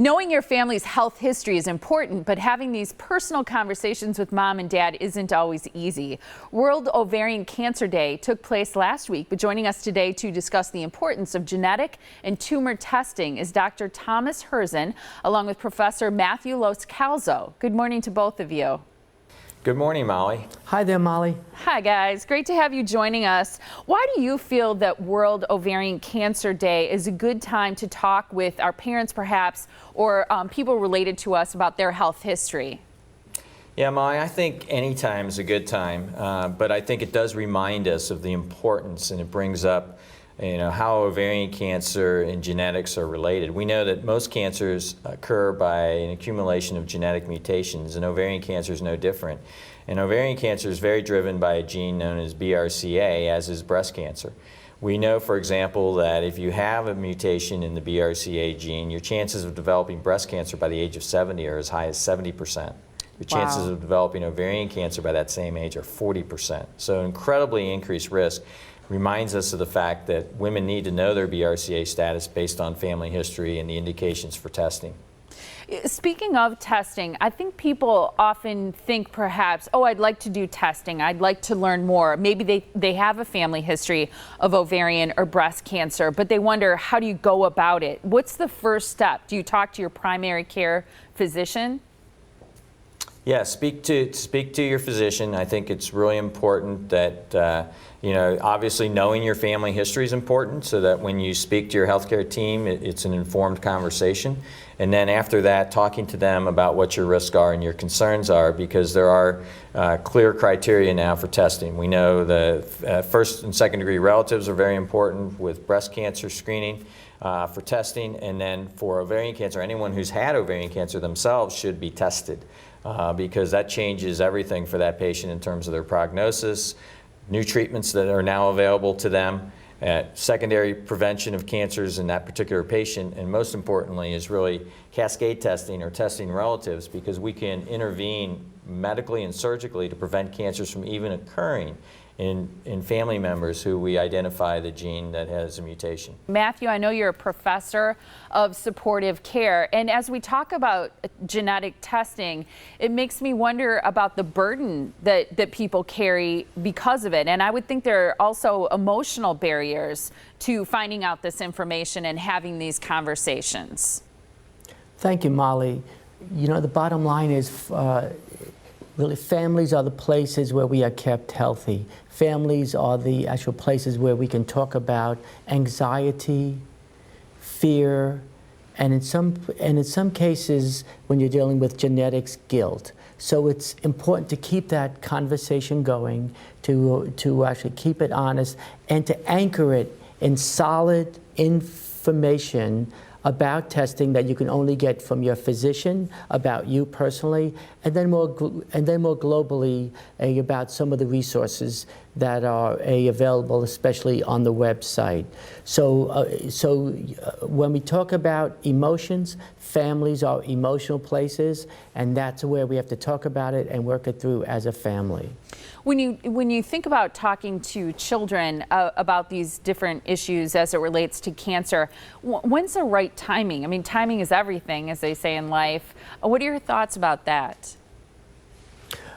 Knowing your family's health history is important, but having these personal conversations with mom and dad isn't always easy. World Ovarian Cancer Day took place last week, but joining us today to discuss the importance of genetic and tumor testing is Dr. Thomas Herzog, along with Professor Matthew Loscalzo. Good morning to both of you. Good morning, Molly. Hi there, Molly. Hi, guys. Great to have you joining us. Why do you feel that World Ovarian Cancer Day is a good time to talk with our parents, perhaps, or people related to us about their health history? Yeah, Molly, I think any time is a good time, but I think it does remind us of the importance, and it brings up how ovarian cancer and genetics are related. We know that most cancers occur by an accumulation of genetic mutations, and ovarian cancer is no different. And ovarian cancer is very driven by a gene known as BRCA, as is breast cancer. We know, for example, that if you have a mutation in the BRCA gene, your chances of developing breast cancer by the age of 70 are as high as 70%. Your chances of developing ovarian cancer by that same age are 40%. So incredibly increased risk. Reminds us of the fact that women need to know their BRCA status based on family history and the indications for testing. Speaking of testing, I think people often think perhaps, oh, I'd like to do testing, I'd like to learn more. Maybe they have a family history of ovarian or breast cancer, but they wonder, how do you go about it? What's the first step? Do you talk to your primary care physician? Yeah, speak to your physician. I think it's really important that obviously knowing your family history is important, so that when you speak to your healthcare team, it's an informed conversation. And then after that, talking to them about what your risks are and your concerns are, because there are clear criteria now for testing. We know the first and second degree relatives are very important with breast cancer screening for testing, and then for ovarian cancer, anyone who's had ovarian cancer themselves should be tested. Because that changes everything for that patient in terms of their prognosis, new treatments that are now available to them, secondary prevention of cancers in that particular patient, and most importantly is really cascade testing or testing relatives, because we can intervene medically and surgically to prevent cancers from even occurring in family members who we identify the gene that has a mutation. Matthew, I know you're a professor of supportive care, and as we talk about genetic testing, it makes me wonder about the burden that people carry because of it. And I would think there are also emotional barriers to finding out this information and having these conversations. Thank you, Molly. You know, the bottom line is really, families are the places where we are kept healthy. Families are the actual places where we can talk about anxiety, fear, and in some cases, when you're dealing with genetics, guilt. So it's important to keep that conversation going, to actually keep it honest, and to anchor it in solid information about testing that you can only get from your physician, about you personally, and then more globally about some of the resources that are available, especially on the website. So when we talk about emotions, families are emotional places, and that's where we have to talk about it and work it through as a family. When you think about talking to children about these different issues as it relates to cancer, when's the right timing? I mean, timing is everything, as they say in life. What are your thoughts about that?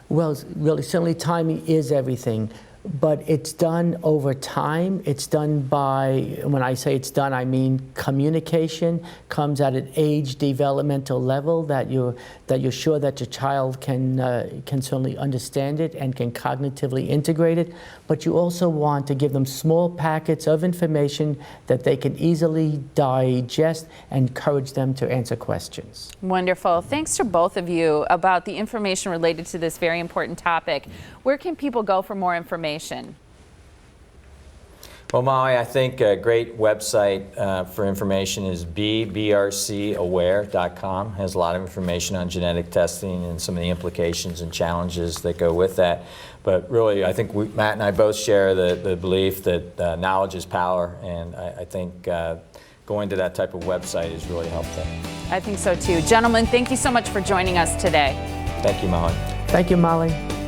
Well, really, certainly timing is everything. But it's done over time. It's done by, when I say it's done, I mean communication comes at an age developmental level that you're sure that your child can certainly understand it and can cognitively integrate it. But you also want to give them small packets of information that they can easily digest and encourage them to answer questions. Wonderful. Thanks to both of you about the information related to this very important topic. Where can people go for more information? Well, Molly, I think a great website for information is bbrcaware.com. It has a lot of information on genetic testing and some of the implications and challenges that go with that. But really, I think Matt and I both share the belief that knowledge is power, and I think going to that type of website is really helpful. I think so too. Gentlemen, thank you so much for joining us today. Thank you, Molly. Thank you, Molly.